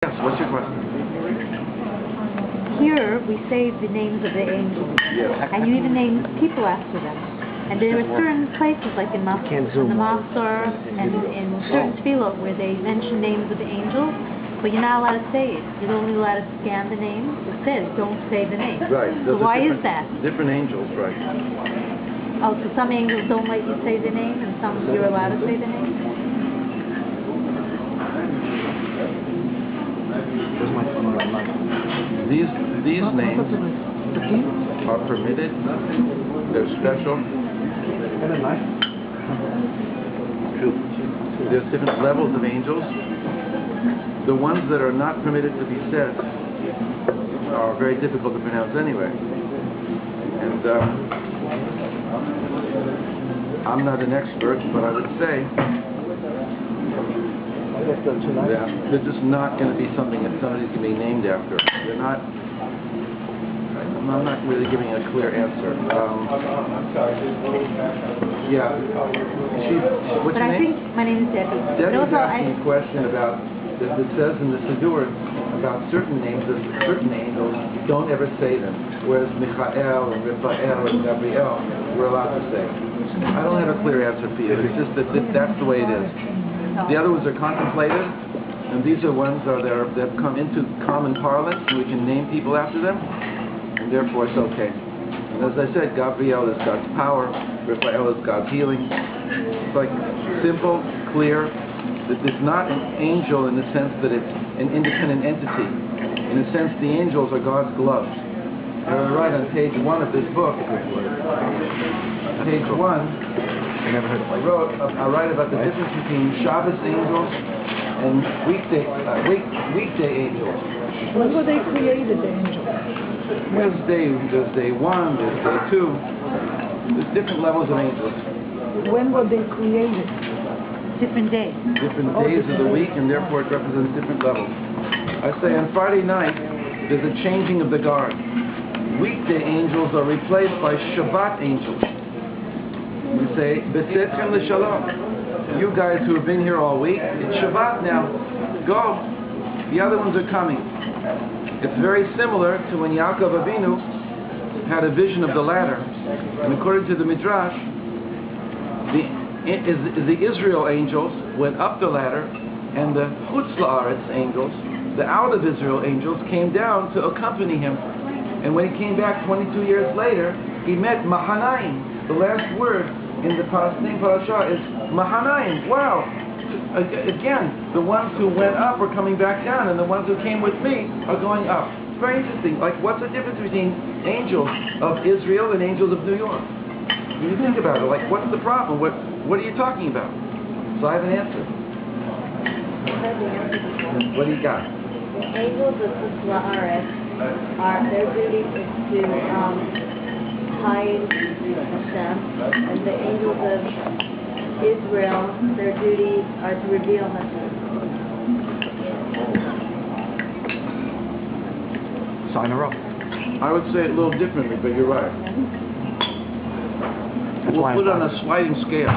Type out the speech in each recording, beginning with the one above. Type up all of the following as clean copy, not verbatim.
Yes, what's your question? Here we say the names of the angels, and you even name people after them. And there are certain places, like in the Mafsar and in certain tefillot, where they mention names of the angels, but you're not allowed to say it. You're only allowed to scan the names. It says, don't say the name. Right. So why is that? Different angels, right. Oh, so some angels don't let you say the name, and some you're allowed to say the name? These names are permitted. They're special. There's different levels of angels. The ones that are not permitted to be said are very difficult to pronounce anyway. And I'm not an expert, but I would say that they're just not going to be something that somebody's going to be named after. They're not. I'm not really giving a clear answer. Yeah. What's your name? I think my name is Debbie. Debbie's asking a question about, it says in the Siddur about certain names of certain angels, don't ever say them, whereas Michael and Raphael and Gabriel we're allowed to say. I don't have a clear answer for you. It's just that that's the way it is. The other ones are contemplative, and these are ones that have come into common parlance, and we can name people after them, and therefore it's okay. And as I said, Gabriel is God's power, Raphael is God's healing. It's like simple, clear. It's not an angel in the sense that it's an independent entity. In a sense, the angels are God's gloves. And I write on page 1 of this book, page 1, I write about the difference between Shabbos angels and weekday angels. When were they created, the angels? There's day 1, there's day 2. There's different levels of angels. When were they created? Different days. Different days of the week, and therefore it represents different levels. I say on Friday night, there's a changing of the guard. Weekday angels are replaced by Shabbat angels. We say, B'tzetchem l'shalom. You guys who have been here all week, it's Shabbat now. Go. The other ones are coming. It's very similar to when Yaakov Avinu had a vision of the ladder. And according to the Midrash, the Israel angels went up the ladder, and the Chutz La'aretz angels, the out of Israel angels, came down to accompany him. And when he came back 22 years later, he met Mahanaim. The last word in the same parasha is Mahanaim. Wow! Again, the ones who went up are coming back down, and the ones who came with me are going up. It's very interesting. Like, what's the difference between angels of Israel and angels of New York? When you think about it, like, what's the problem? What are you talking about? So I have an answer. What do you got? The angels of La'aretz, their duty is to hide Hashem, and the angels of Israel, their duty are to reveal Hashem. Sign her up. I would say it a little differently, but you're right. We'll put it on a sliding scale.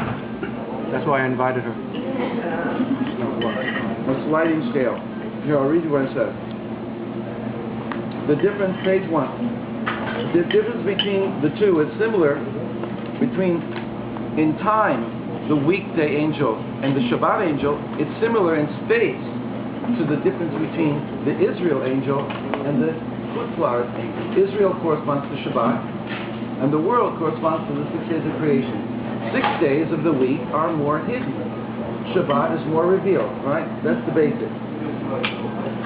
That's why I invited her. A sliding scale. Here, I'll read you what it says. The difference, page 1. The difference between the two is similar between, in time, the weekday angel and the Shabbat angel. It's similar in space to the difference between the Israel angel and the Chutz La'aretz angel. Israel corresponds to Shabbat, and the world corresponds to the 6 days of creation. 6 days of the week are more hidden. Shabbat is more revealed, right? That's the basic.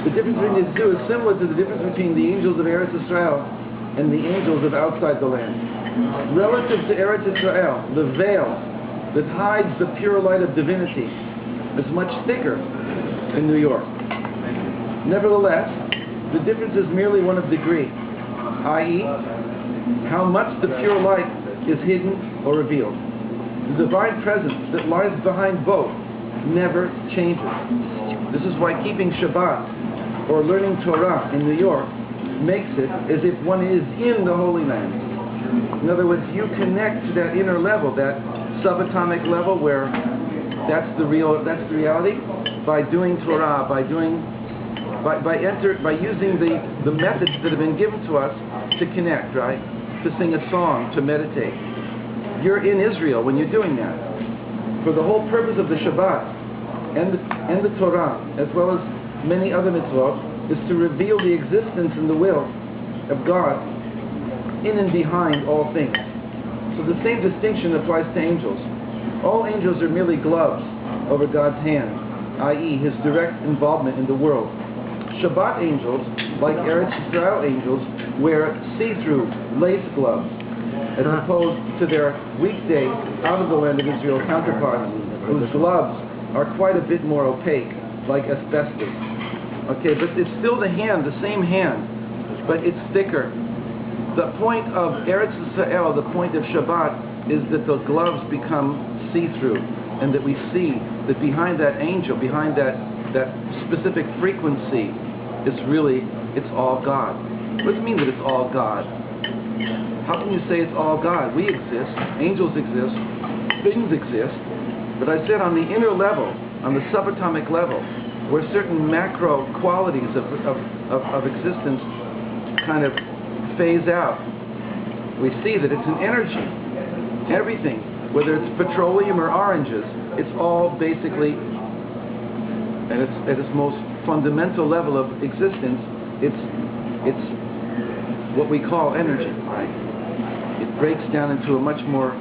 The difference between these two is similar to the difference between the angels of Eretz Israel and the angels of outside the land. Relative to Eretz Israel, the veil that hides the pure light of divinity is much thicker in New York. Nevertheless, the difference is merely one of degree, i.e., how much the pure light is hidden or revealed. The divine presence that lies behind both never changes. This is why keeping Shabbat or learning Torah in New York makes it as if one is in the Holy Land. In other words, you connect to that inner level, that subatomic level where that's the reality, by doing Torah, by doing by using the methods that have been given to us to connect, right? To sing a song, to meditate. You're in Israel when you're doing that. For the whole purpose of the Shabbat and the Torah, as well as many other mitzvot, is to reveal the existence and the will of God in and behind all things. So the same distinction applies to angels. All angels are merely gloves over God's hand, i.e. His direct involvement in the world. Shabbat angels, like Eretz Yisrael angels, wear see-through lace gloves, as opposed to their weekday, out of the land of Israel counterparts, whose gloves are quite a bit more opaque, like asbestos. Okay, but it's still the hand, the same hand, but it's thicker. The point of Eretz Yisrael, the point of Shabbat, is that the gloves become see-through, and that we see that behind that angel, behind that specific frequency, it's all God. What does it mean that it's all God? How can you say it's all God? We exist, angels exist, things exist, but I said on the inner level, on the subatomic level, where certain macro qualities of existence kind of phase out, we see that it's an energy. Everything, whether it's petroleum or oranges, it's all basically, at its most fundamental level of existence, it's what we call energy, right? It breaks down into a much more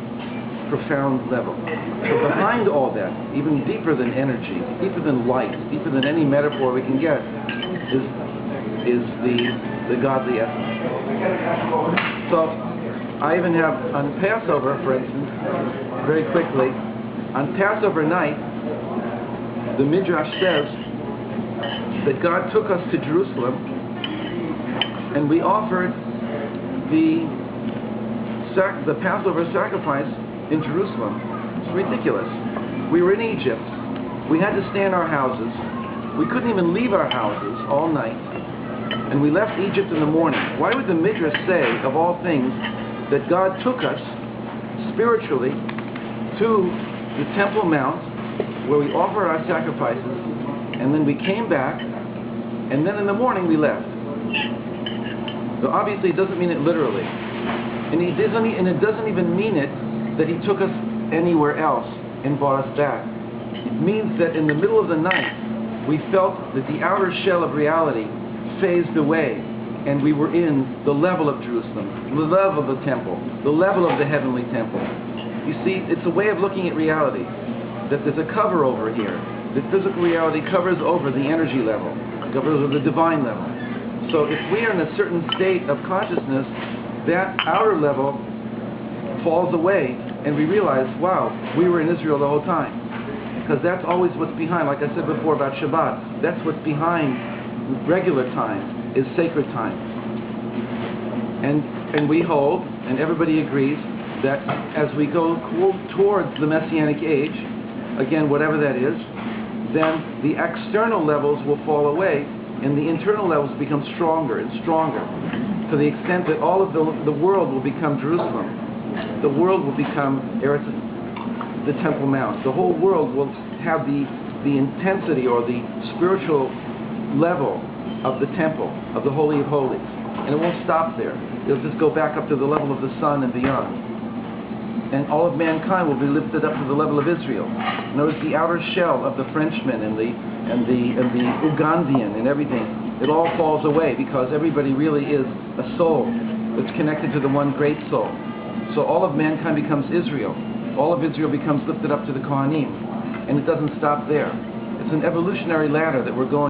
profound level. So behind all that, even deeper than energy, deeper than light, deeper than any metaphor we can get, is the godly essence. So I even have on Passover, for instance, very quickly, on Passover night, the Midrash says that God took us to Jerusalem and we offered the Passover sacrifice in Jerusalem. It's ridiculous. We were in Egypt. We had to stay in our houses. We couldn't even leave our houses all night. And we left Egypt in the morning. Why would the Midrash say, of all things, that God took us spiritually to the Temple Mount, where we offer our sacrifices, and then we came back, and then in the morning we left? So obviously it doesn't mean it literally. And it doesn't even mean it that he took us anywhere else and brought us back. It means that in the middle of the night, we felt that the outer shell of reality phased away, and we were in the level of Jerusalem, the level of the temple, the level of the heavenly temple. You see, it's a way of looking at reality, that there's a cover over here. The physical reality covers over the energy level, covers over the divine level. So if we are in a certain state of consciousness, that outer level falls away, and we realize, wow, we were in Israel the whole time. Because that's always what's behind, like I said before about Shabbat, that's what's behind regular time, is sacred time. And we hold, and everybody agrees, that as we go towards the Messianic age, again, whatever that is, then the external levels will fall away, and the internal levels become stronger and stronger, to the extent that all of the world will become Jerusalem. The world will become the Temple Mount. The whole world will have the intensity or the spiritual level of the temple, of the Holy of Holies. And it won't stop there. It'll just go back up to the level of the sun and beyond. And all of mankind will be lifted up to the level of Israel. Notice the outer shell of the Frenchman and the Ugandian and everything. It all falls away because everybody really is a soul that's connected to the one great soul. So all of mankind becomes Israel. All of Israel becomes lifted up to the Kohanim. And it doesn't stop there. It's an evolutionary ladder that we're going